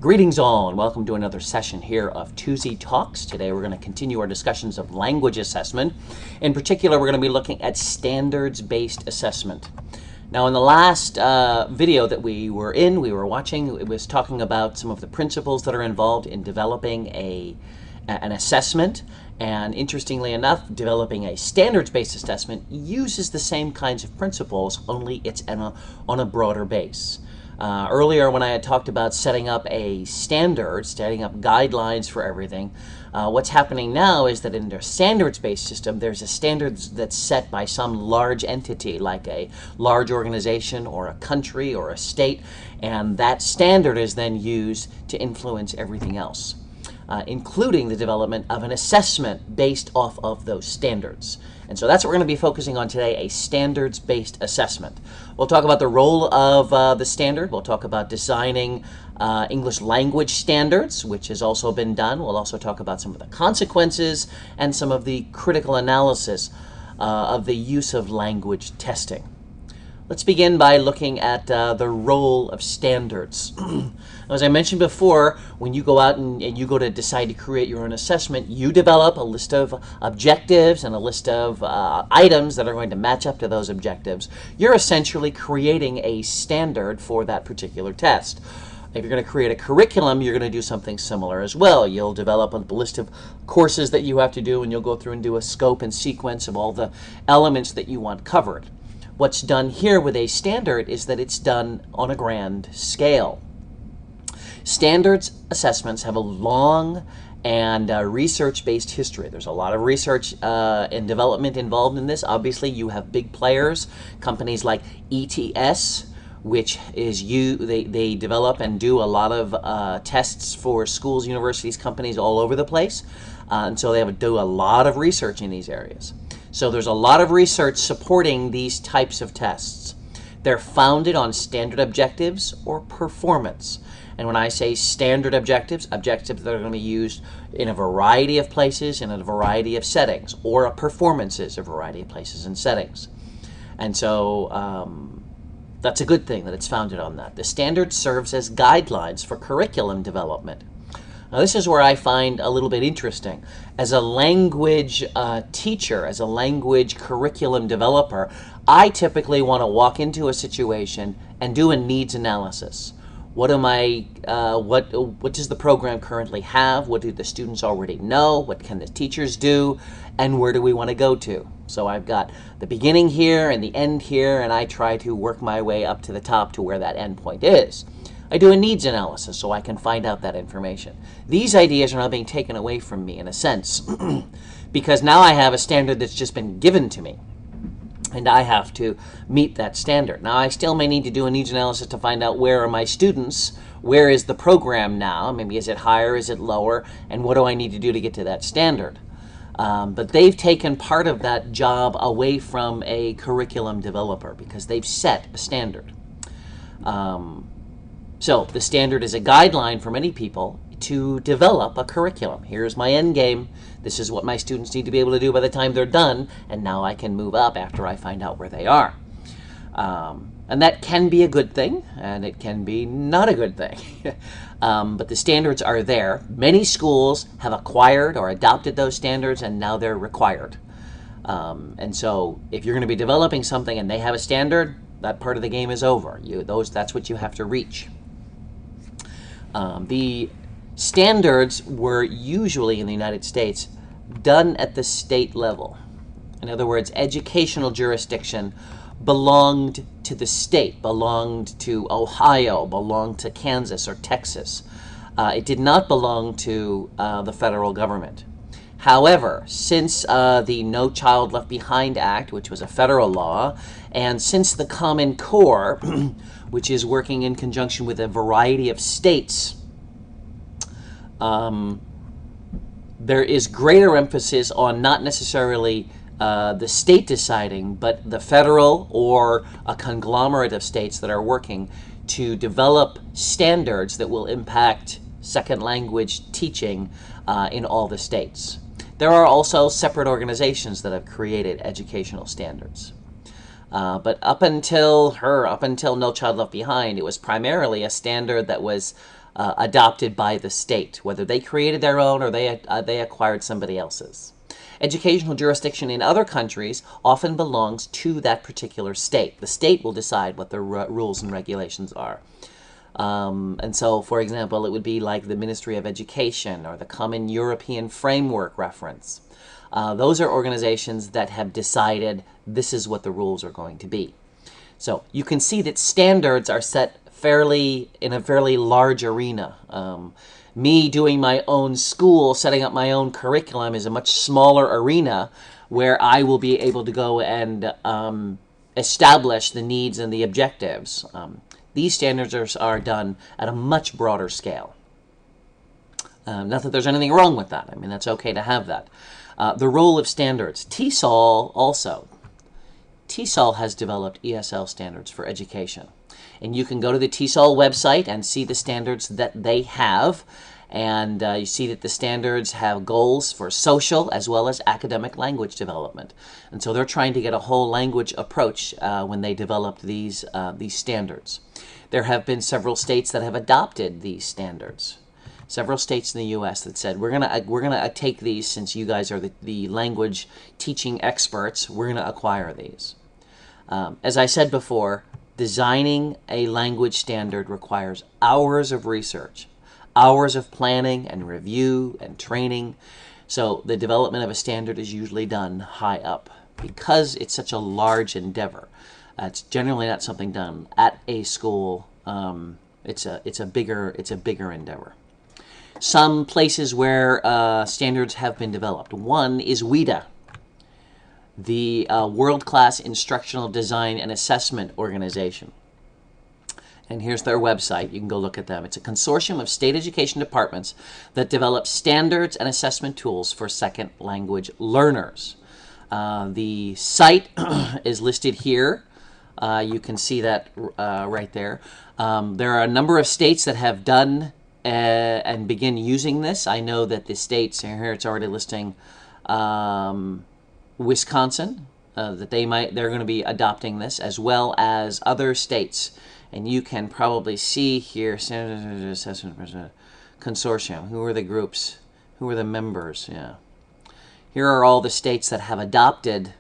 Greetings all, and welcome to another session here of Tuzi Talks. Today we're going to continue our discussions of language assessment. In particular, we're going to be looking at standards-based assessment. Now, in the last video that we were watching, it was talking about some of the principles that are involved in developing an assessment. And interestingly enough, developing a standards-based assessment uses the same kinds of principles, only it's on a broader base. Earlier when I had talked about setting up a standard, setting up guidelines for everything, what's happening now is that in their standards-based system, there's a standard that's set by some large entity, like a large organization or a country or a state, and that standard is then used to influence everything else, including the development of an assessment based off of those standards. And so that's what we're going to be focusing on today, a standards-based assessment. We'll talk about the role of the standard. We'll talk about designing English language standards, which has also been done. We'll also talk about some of the consequences and some of the critical analysis of the use of language testing. Let's begin by looking at the role of standards. As I mentioned before, when you go out and you go to decide to create your own assessment, you develop a list of objectives and a list of items that are going to match up to those objectives. You're essentially creating a standard for that particular test. If you're going to create a curriculum, you're going to do something similar as well. You'll develop a list of courses that you have to do, and you'll go through and do a scope and sequence of all the elements that you want covered. What's done here with a standard is that it's done on a grand scale. Standards assessments have a long and research-based history. There's a lot of research and development involved in this. Obviously, you have big players, companies like ETS, which is they develop and do a lot of tests for schools, universities, companies all over the place. And so they do a lot of research in these areas. So there's a lot of research supporting these types of tests. They're founded on standard objectives or performance. And when I say standard objectives, objectives that are going to be used in a variety of places, in a variety of settings, or performances, a variety of places and settings. And so that's a good thing that it's founded on that. The standard serves as guidelines for curriculum development. Now, this is where I find a little bit interesting. As a language teacher, as a language curriculum developer, I typically want to walk into a situation and do a needs analysis. What does the program currently have? What do the students already know? What can the teachers do? And where do we want to go to? So I've got the beginning here and the end here, and I try to work my way up to the top to where that end point is. I do a needs analysis so I can find out that information. These ideas are now being taken away from me in a sense because now I have a standard that's just been given to me and I have to meet that standard. Now I still may need to do a needs analysis to find out where are my students, where is the program now, maybe is it higher, is it lower, and what do I need to do to get to that standard. But they've taken part of that job away from a curriculum developer because they've set a standard. So the standard is a guideline for many people to develop a curriculum. Here's my end game. This is what my students need to be able to do by the time they're done, and now I can move up after I find out where they are. And that can be a good thing, and it can be not a good thing. But the standards are there. Many schools have acquired or adopted those standards, and now they're required. And so if you're going to be developing something and they have a standard, that part of the game is over. That's what you have to reach. The standards were usually in the United States done at the state level. In other words, educational jurisdiction belonged to the state, belonged to Ohio, belonged to Kansas or Texas. It did not belong to the federal government. However, since the No Child Left Behind Act, which was a federal law, and since the Common Core, which is working in conjunction with a variety of states, there is greater emphasis on not necessarily the state deciding, but the federal or a conglomerate of states that are working to develop standards that will impact second language teaching in all the states. There are also separate organizations that have created educational standards. But up until No Child Left Behind, it was primarily a standard that was adopted by the state, whether they created their own or they acquired somebody else's. Educational jurisdiction in other countries often belongs to that particular state. The state will decide what the rules and regulations are. And so, for example, it would be like the Ministry of Education or the Common European Framework Reference. Those are organizations that have decided this is what the rules are going to be. So you can see that standards are set in a fairly large arena. Me doing my own school, setting up my own curriculum is a much smaller arena where I will be able to go and establish the needs and the objectives. These standards are done at a much broader scale. Not that there's anything wrong with that. I mean, that's okay to have that. The role of standards. TESOL has developed ESL standards for education. And you can go to the TESOL website and see the standards that they have. And you see that the standards have goals for social as well as academic language development. And so they're trying to get a whole language approach when they developed these standards. There have been several states that have adopted these standards. Several states in the U.S. that said, we're gonna take these, since you guys are the language teaching experts, we're gonna acquire these. As I said before, designing a language standard requires hours of research, hours of planning and review and training. So the development of a standard is usually done high up because it's such a large endeavor. It's generally not something done at a school. It's a bigger endeavor. Some places where standards have been developed. One is WIDA, the World-Class Instructional Design and Assessment Organization. And here's their website. You can go look at them. It's a consortium of state education departments that develop standards and assessment tools for second language learners. The site is listed here. You can see that right there. There are a number of states that have done and begin using this. I know that the states, here it's already listing Wisconsin, that they're going to be adopting this, as well as other states. And you can probably see here, consortium. Who are the groups? Who are the members? Yeah. Here are all the states that have adopted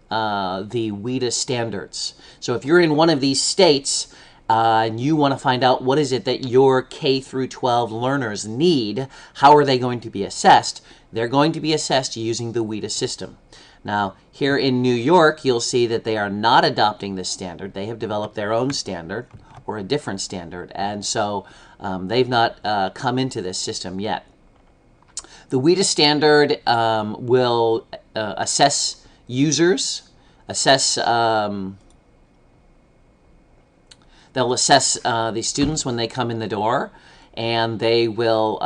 the WIDA standards. So if you're in one of these states and you want to find out what is it that your K through 12 learners need, how are they going to be assessed? They're going to be assessed using the WIDA system. Now, here in New York, you'll see that they are not adopting this standard. They have developed their own standard or a different standard, and so they've not come into this system yet. The WIDA standard will assess users, they'll assess the students when they come in the door, and they will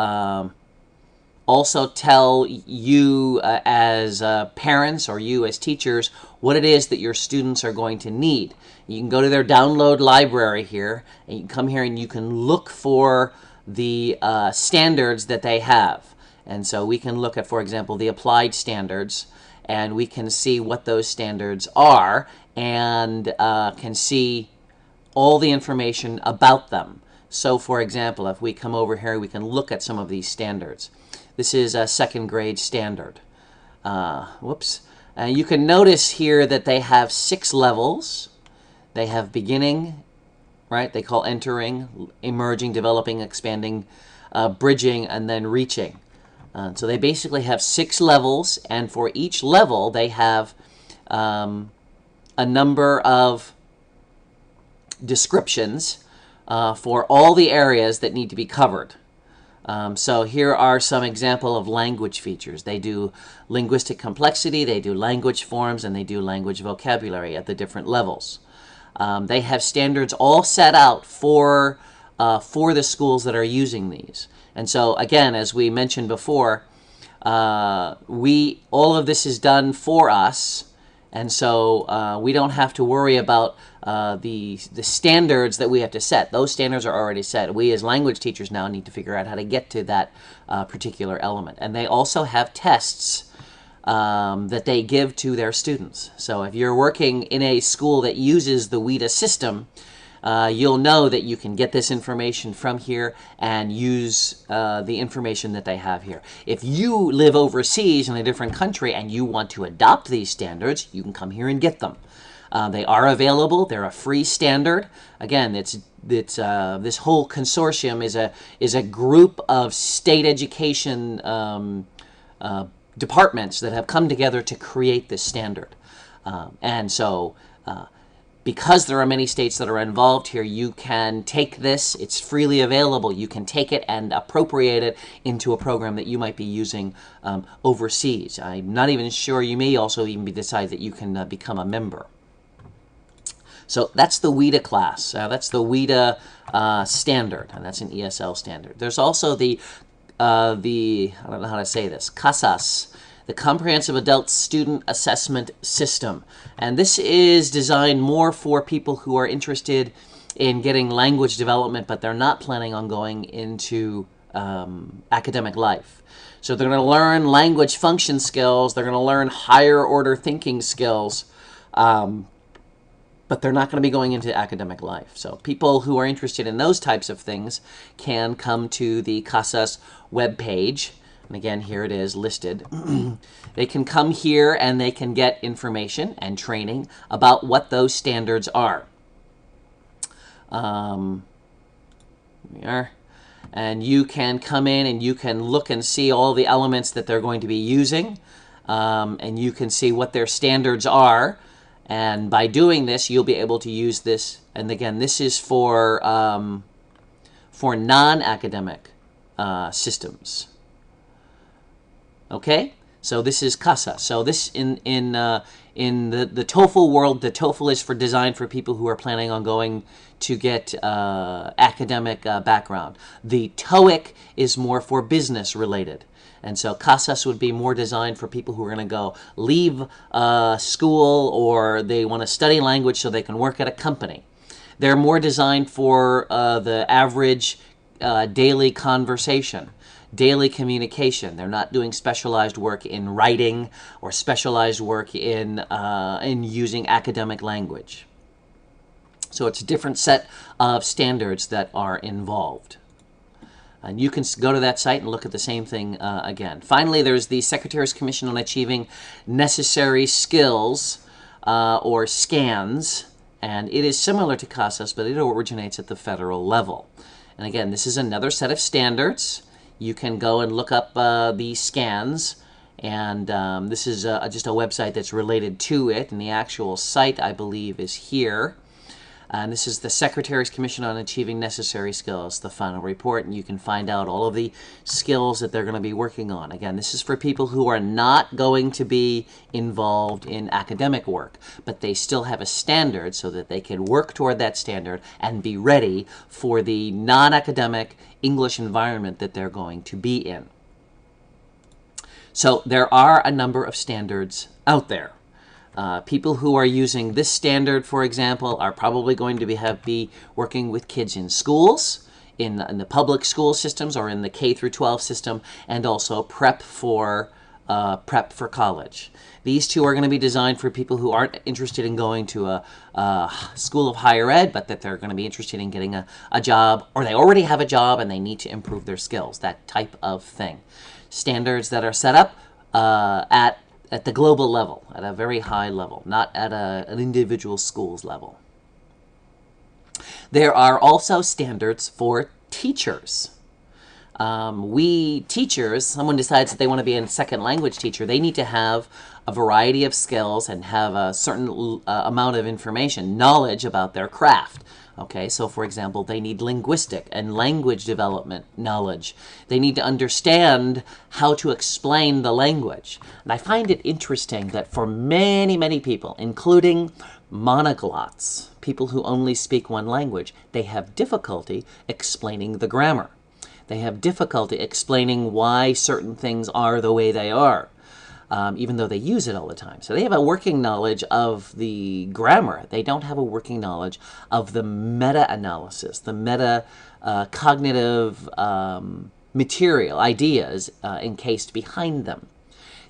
also tell you as parents or you as teachers what it is that your students are going to need. You can go to their download library here, and you can come here and you can look for the standards that they have. And so we can look at, for example, the applied standards, and we can see what those standards are and can see all the information about them. So, for example, if we come over here, we can look at some of these standards. This is a second grade standard. You can notice here that they have 6 levels. They have beginning, right? They call entering, emerging, developing, expanding, bridging, and then reaching. So they basically have 6 levels, and for each level they have a number of descriptions for all the areas that need to be covered. So here are some example of language features. They do linguistic complexity, they do language forms, and they do language vocabulary at the different levels. They have standards all set out for the schools that are using these. And so again, as we mentioned before, all of this is done for us, and so we don't have to worry about the standards that we have to set. Those standards are already set. We as language teachers now need to figure out how to get to that particular element. And they also have tests that they give to their students. So if you're working in a school that uses the WIDA system, you'll know that you can get this information from here and use the information that they have here. If you live overseas in a different country and you want to adopt these standards, you can come here and get them. They are available. They're a free standard. Again, this whole consortium is a group of state education departments that have come together to create this standard. And so because there are many states that are involved here, you can take this. It's freely available. You can take it and appropriate it into a program that you might be using overseas. I'm not even sure. You may also even decide that you can become a member. So that's the WIDA class. That's the WIDA standard, and that's an ESL standard. There's also the I don't know how to say this, CASAS, the Comprehensive Adult Student Assessment System. And this is designed more for people who are interested in getting language development, but they're not planning on going into academic life. So they're going to learn language function skills, they're going to learn higher order thinking skills, but they're not going to be going into academic life. So people who are interested in those types of things can come to the CASAS webpage. And again, here it is listed. They can come here and they can get information and training about what those standards are. Here we are. And you can come in and you can look and see all the elements that they're going to be using. And you can see what their standards are. And by doing this, you'll be able to use this. And again, this is for non-academic systems. Okay, so this is CASA. So this in the TOEFL world, the TOEFL is designed for people who are planning on going to get academic background. The TOEIC is more for business related. And so CASAS would be more designed for people who are going to go leave school or they want to study language so they can work at a company. They're more designed for the average daily conversation, daily communication. They're not doing specialized work in writing or specialized work in using academic language. So it's a different set of standards that are involved. And you can go to that site and look at the same thing again. Finally, there's the Secretary's Commission on Achieving Necessary Skills, or SCANS, and it is similar to CASAS, but it originates at the federal level. And again, this is another set of standards. You can go and look up the SCANS, and this is just a website that's related to it, and the actual site, I believe, is here. And this is the Secretary's Commission on Achieving Necessary Skills, the final report, and you can find out all of the skills that they're going to be working on. Again, this is for people who are not going to be involved in academic work, but they still have a standard so that they can work toward that standard and be ready for the non-academic English environment that they're going to be in. So there are a number of standards out there. People who are using this standard, for example, are probably going to be working with kids in schools, in the public school systems or in the K through 12 system, and also prep for college. These two are going to be designed for people who aren't interested in going to a school of higher ed, but that they're going to be interested in getting a job, or they already have a job and they need to improve their skills, that type of thing. Standards that are set up at the global level, at a very high level, not at an individual school's level. There are also standards for teachers. Someone decides that they want to be a second language teacher, they need to have a variety of skills and have a certain amount of information, knowledge about their craft. Okay, so for example, they need linguistic and language development knowledge. They need to understand how to explain the language. And I find it interesting that for many, many people, including monoglots, people who only speak one language, they have difficulty explaining the grammar. They have difficulty explaining why certain things are the way they are. Even though they use it all the time. So they have a working knowledge of the grammar. They don't have a working knowledge of the meta-analysis, the meta-cognitive material, ideas encased behind them.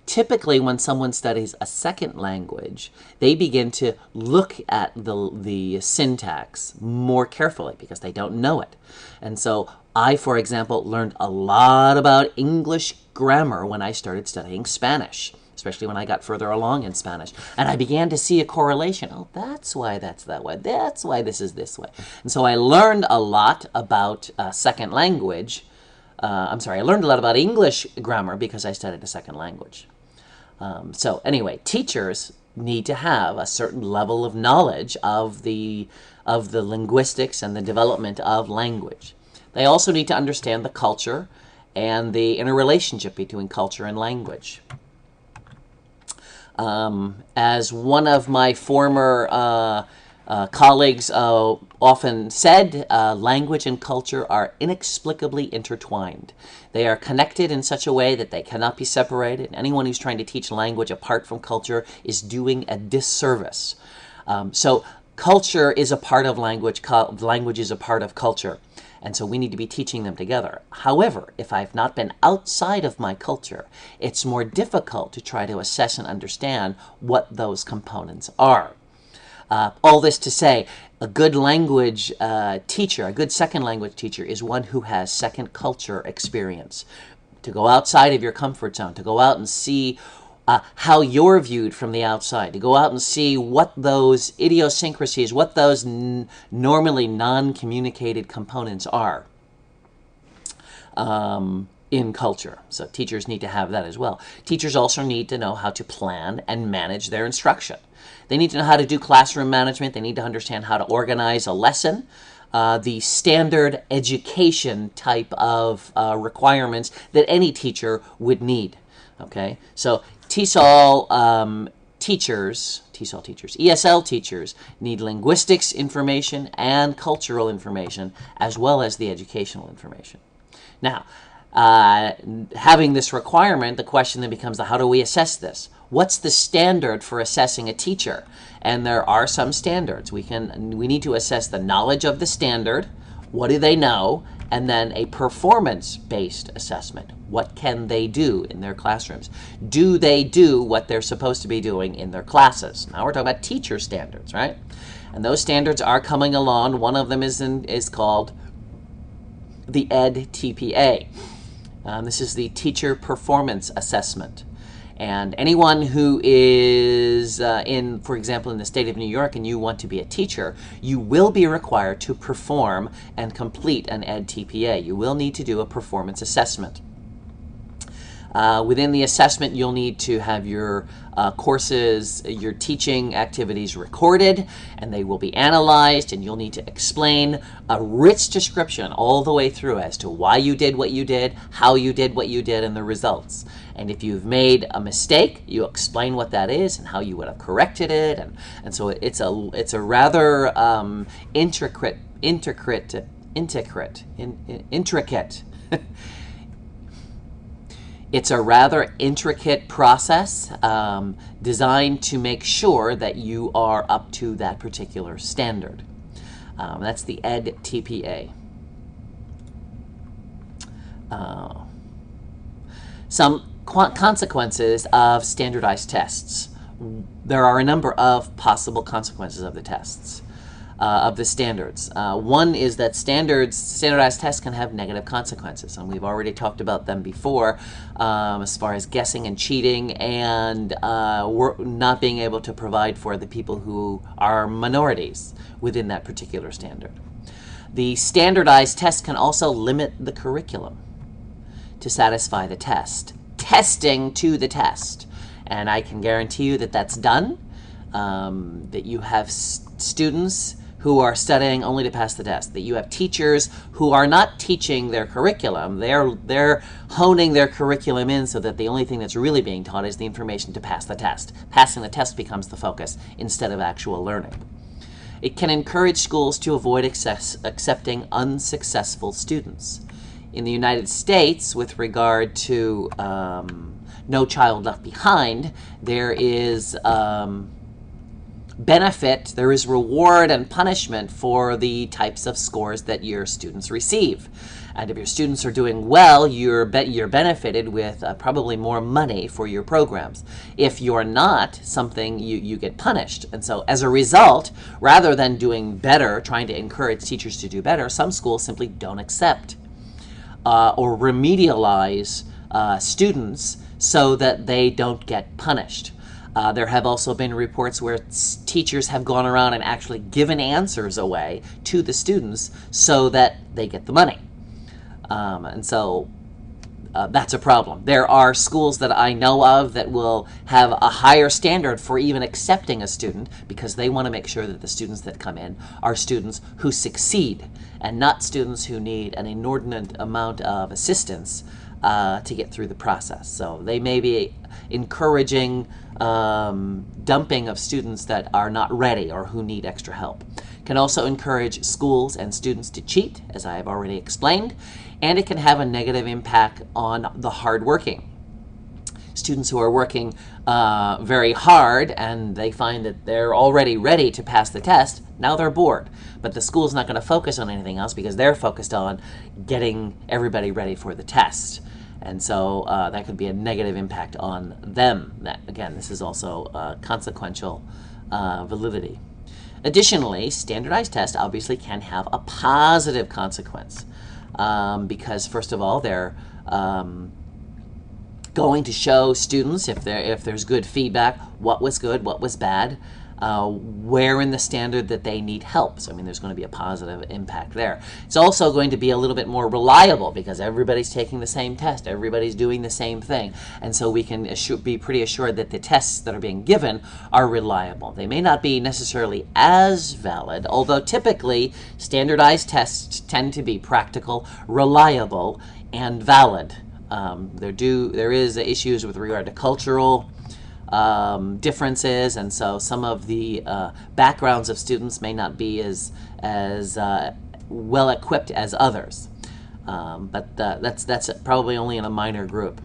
Typically, when someone studies a second language, they begin to look at the syntax more carefully because they don't know it. And so I, for example, learned a lot about English grammar when I started studying Spanish, especially when I got further along in Spanish. And I began to see a correlation. Oh, that's why that's that way. That's why this is this way. And so I learned a lot about second language. I learned a lot about English grammar because I studied a second language. So anyway, teachers need to have a certain level of knowledge of the linguistics and the development of language. They also need to understand the culture and the interrelationship between culture and language. As one of my former colleagues often said, language and culture are inexplicably intertwined. They are connected in such a way that they cannot be separated. Anyone who's trying to teach language apart from culture is doing a disservice. So culture is a part of language, language is a part of culture, and so we need to be teaching them together. However, if I've not been outside of my culture, it's more difficult to try to assess and understand what those components are. All this to say, a good language teacher, a good second language teacher, is one who has second culture experience. To go outside of your comfort zone, to go out and see how you're viewed from the outside, to go out and see what those idiosyncrasies, what those normally non-communicated components are in culture. So teachers need to have that as well. Teachers also need to know how to plan and manage their instruction. They need to know how to do classroom management. They need to understand how to organize a lesson. The standard education type of requirements that any teacher would need. Okay, so TESOL teachers, ESL teachers need linguistics information and cultural information as well as the educational information. Now, having this requirement, the question then becomes how do we assess this? What's the standard for assessing a teacher? And there are some standards. We need to assess the knowledge of the standard, what do they know, and then a performance-based assessment. What can they do in their classrooms? Do they do what they're supposed to be doing in their classes? Now we're talking about teacher standards, right? And those standards are coming along. One of them is called the EdTPA. This is the Teacher Performance Assessment. And anyone who is for example, in the state of New York and you want to be a teacher, you will be required to perform and complete an EdTPA. You will need to do a performance assessment. Within the assessment, you'll need to have your courses, your teaching activities recorded, and they will be analyzed, and you'll need to explain a rich description all the way through as to why you did what you did, how you did what you did, and the results. And if you've made a mistake, you explain what that is and how you would have corrected it, and so it's a rather intricate It's a rather intricate process designed to make sure that you are up to that particular standard. That's the EdTPA. Some consequences of standardized tests. There are a number of possible consequences of the tests. Of the standards. One is that standardized tests can have negative consequences, and we've already talked about them before, as far as guessing and cheating and not being able to provide for the people who are minorities within that particular standard. The standardized test can also limit the curriculum to satisfy the test. Testing to the test. And I can guarantee you that that's done, that you have students who are studying only to pass the test, that you have teachers who are not teaching their curriculum, they're honing their curriculum in so that the only thing that's really being taught is the information to pass the test. Passing the test becomes the focus instead of actual learning. It can encourage schools to avoid accepting unsuccessful students. In the United States, with regard to No Child Left Behind, there is benefit, there is reward and punishment for the types of scores that your students receive. And if your students are doing well, you're benefited with probably more money for your programs. If you're not, you get punished. And so as a result, rather than doing better, trying to encourage teachers to do better, some schools simply don't accept or remedialize students so that they don't get punished. There have also been reports where teachers have gone around and actually given answers away to the students so that they get the money. And so that's a problem. There are schools that I know of that will have a higher standard for even accepting a student because they want to make sure that the students that come in are students who succeed and not students who need an inordinate amount of assistance to get through the process. So they may be encouraging dumping of students that are not ready or who need extra help. Can also encourage schools and students to cheat, as I have already explained, and it can have a negative impact on the hardworking. Students who are working very hard and they find that they're already ready to pass the test, now they're bored. But the school's not going to focus on anything else because they're focused on getting everybody ready for the test. And so that could be a negative impact on them. Again, this is also consequential validity. Additionally, standardized tests obviously can have a positive consequence because, first of all, they're going to show students, if there's good feedback, what was good, what was bad, where in the standard that they need help. So, I mean, there's going to be a positive impact there. It's also going to be a little bit more reliable because everybody's taking the same test. Everybody's doing the same thing. And so we can be pretty assured that the tests that are being given are reliable. They may not be necessarily as valid, although typically standardized tests tend to be practical, reliable, and valid. There is issues with regard to cultural differences, and so some of the backgrounds of students may not be as well equipped as others. But that's probably only in a minor group.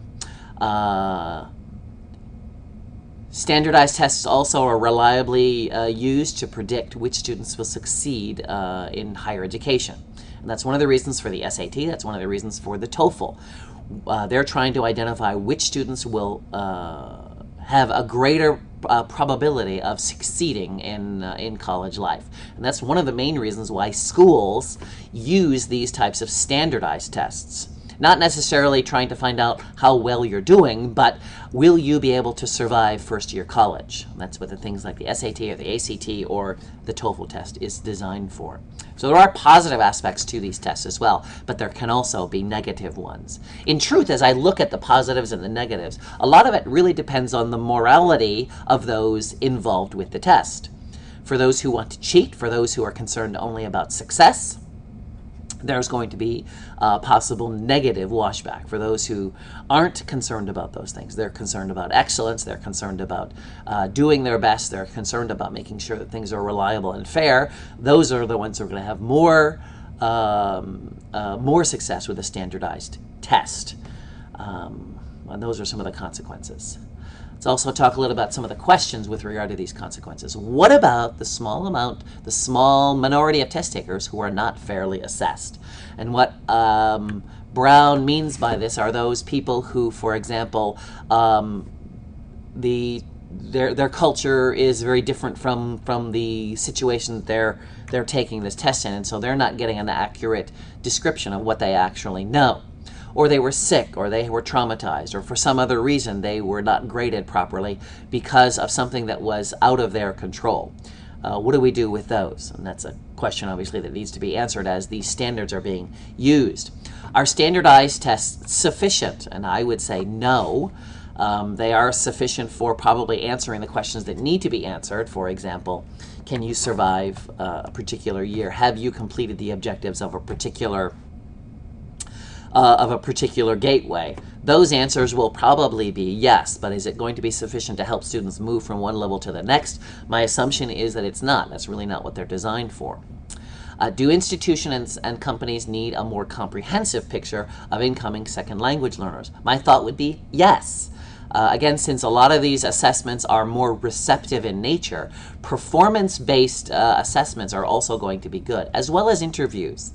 Standardized tests also are reliably used to predict which students will succeed in higher education. And that's one of the reasons for the SAT, that's one of the reasons for the TOEFL. They're trying to identify which students will have a greater probability of succeeding in college life. And that's one of the main reasons why schools use these types of standardized tests. Not necessarily trying to find out how well you're doing, but will you be able to survive first-year college? And that's what the things like the SAT or the ACT or the TOEFL test is designed for. So there are positive aspects to these tests as well, but there can also be negative ones. In truth, as I look at the positives and the negatives, a lot of it really depends on the morality of those involved with the test. For those who want to cheat, for those who are concerned only about success, there's going to be a possible negative washback. For those who aren't concerned about those things, they're concerned about excellence, they're concerned about doing their best, they're concerned about making sure that things are reliable and fair, those are the ones who are going to have more success with a standardized test. And those are some of the consequences. Let's also talk a little about some of the questions with regard to these consequences. What about the small minority of test takers who are not fairly assessed? And what Brown means by this are those people who, for example, their culture is very different from the situation that they're taking this test in, and so they're not getting an accurate description of what they actually know. Or they were sick, or they were traumatized, or for some other reason they were not graded properly because of something that was out of their control. What do we do with those? And that's a question, obviously, that needs to be answered as these standards are being used. Are standardized tests sufficient? And I would say no. They are sufficient for probably answering the questions that need to be answered. For example, can you survive a particular year? Have you completed the objectives of a particular gateway? Those answers will probably be yes, but is it going to be sufficient to help students move from one level to the next? My assumption is that it's not. That's really not what they're designed for. Do institutions and companies need a more comprehensive picture of incoming second language learners? My thought would be yes. Again, since a lot of these assessments are more receptive in nature, performance-based assessments are also going to be good, as well as interviews.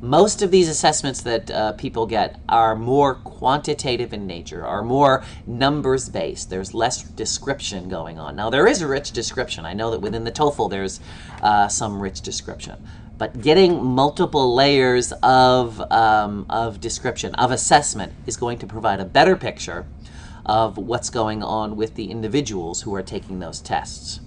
Most of these assessments that people get are more quantitative in nature, are more numbers-based. There's less description going on. Now, there is a rich description. I know that within the TOEFL there's some rich description. But getting multiple layers of description, of assessment, is going to provide a better picture of what's going on with the individuals who are taking those tests.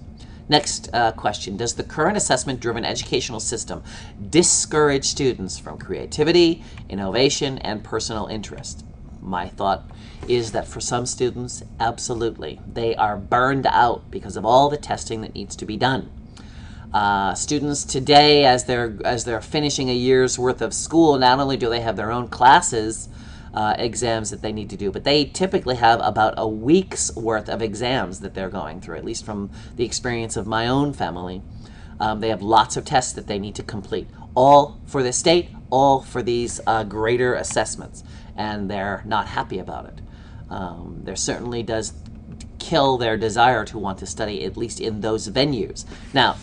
Next question, does the current assessment-driven educational system discourage students from creativity, innovation, and personal interest? My thought is that for some students, absolutely. They are burned out because of all the testing that needs to be done. Students today, as they're finishing a year's worth of school, not only do they have their own classes, exams that they need to do, but they typically have about a week's worth of exams that they're going through, at least from the experience of my own family. They have lots of tests that they need to complete, all for the state, all for these greater assessments, and they're not happy about it. There certainly does kill their desire to want to study, at least in those venues. Now,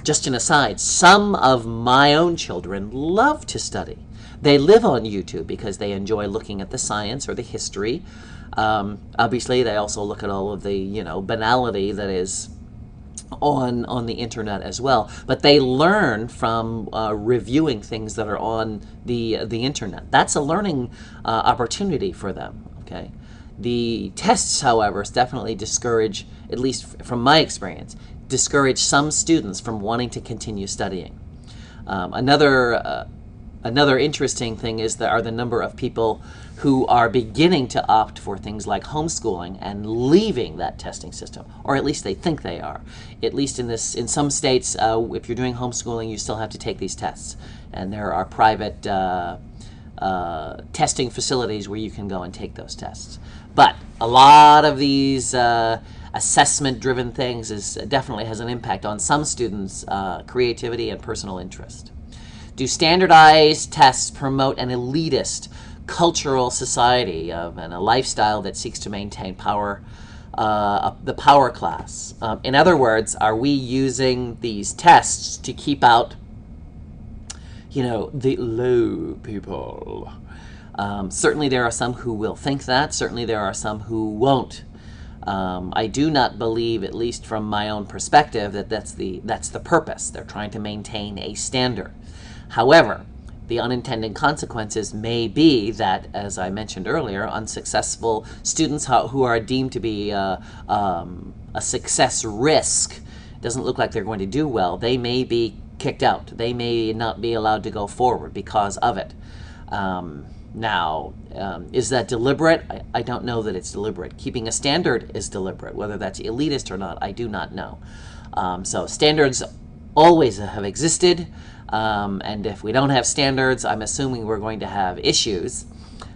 just an aside, some of my own children love to study. They live on YouTube because they enjoy looking at the science or the history. Obviously, they also look at all of the banality that is on the internet as well. But they learn from reviewing things that are on the internet. That's a learning opportunity for them. Okay. The tests, however, definitely discourage, at least from my experience, discourage some students from wanting to continue studying. Another interesting thing is there are the number of people who are beginning to opt for things like homeschooling and leaving that testing system, or at least they think they are. At least in some states, if you're doing homeschooling, you still have to take these tests, and there are private testing facilities where you can go and take those tests. But a lot of these assessment-driven things definitely has an impact on some students' creativity and personal interest. Do standardized tests promote an elitist cultural society and a lifestyle that seeks to maintain power, the power class? In other words, are we using these tests to keep out, the low people? Certainly there are some who will think that. Certainly there are some who won't. I do not believe, at least from my own perspective, that that's the purpose. They're trying to maintain a standard. However, the unintended consequences may be that, as I mentioned earlier, unsuccessful students who are deemed to be a success risk, doesn't look like they're going to do well, they may be kicked out. They may not be allowed to go forward because of it. Now, is that deliberate? I don't know that it's deliberate. Keeping a standard is deliberate. Whether that's elitist or not, I do not know. So standards always have existed. And if we don't have standards, I'm assuming we're going to have issues.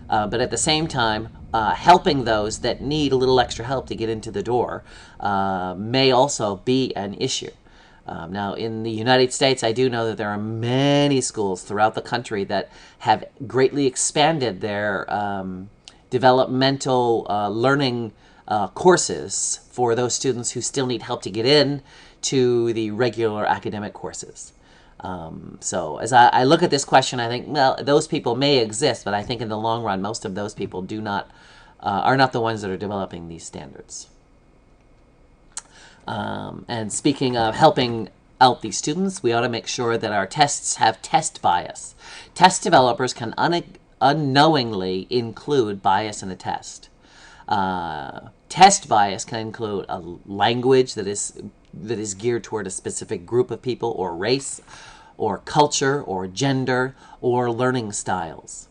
But at the same time, helping those that need a little extra help to get into the door may also be an issue. Now, in the United States, I do know that there are many schools throughout the country that have greatly expanded their developmental learning courses for those students who still need help to get in to the regular academic courses. So as I look at this question, I think, well, those people may exist, but I think in the long run, most of those people are not the ones that are developing these standards. And speaking of helping out these students, we ought to make sure that our tests have test bias. Test developers can unknowingly include bias in a test. Test bias can include a language that is geared toward a specific group of people, or race, or culture, or gender, or learning styles.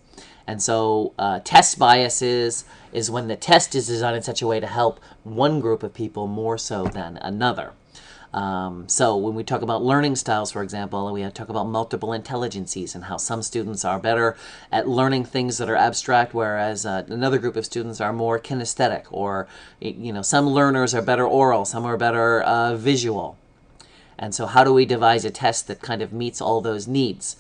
And so test bias is when the test is designed in such a way to help one group of people more so than another. So when we talk about learning styles, for example, we talk about multiple intelligencies and how some students are better at learning things that are abstract, whereas another group of students are more kinesthetic, or some learners are better oral, some are better visual. And so how do we devise a test that kind of meets all those needs?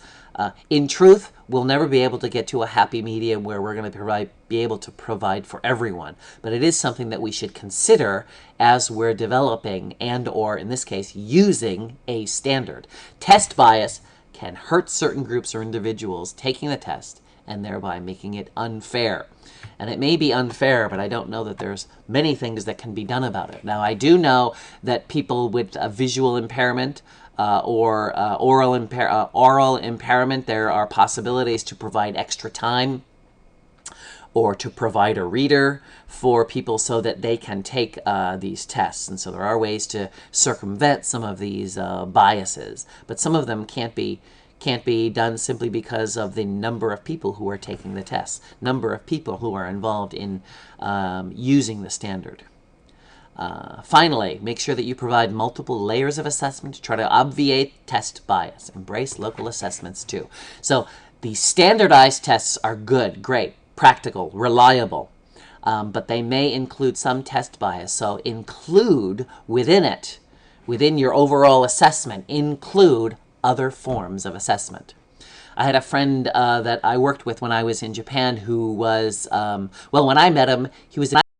In truth, we'll never be able to get to a happy medium where we're going to be able to provide for everyone. But it is something that we should consider as we're developing and or, in this case, using a standard. Test bias can hurt certain groups or individuals taking the test and thereby making it unfair. And it may be unfair, but I don't know that there's many things that can be done about it. Now, I do know that people with a visual impairment or oral impairment, there are possibilities to provide extra time or to provide a reader for people so that they can take these tests. And so there are ways to circumvent some of these biases, but some of them can't be done simply because of the number of people who are taking the tests, number of people who are involved in using the standard. Finally, make sure that you provide multiple layers of assessment to try to obviate test bias. Embrace local assessments too. So the standardized tests are good, great, practical, reliable, but they may include some test bias. So include within it, within your overall assessment, include other forms of assessment. I had a friend that I worked with when I was in Japan who was, well, when I met him, he was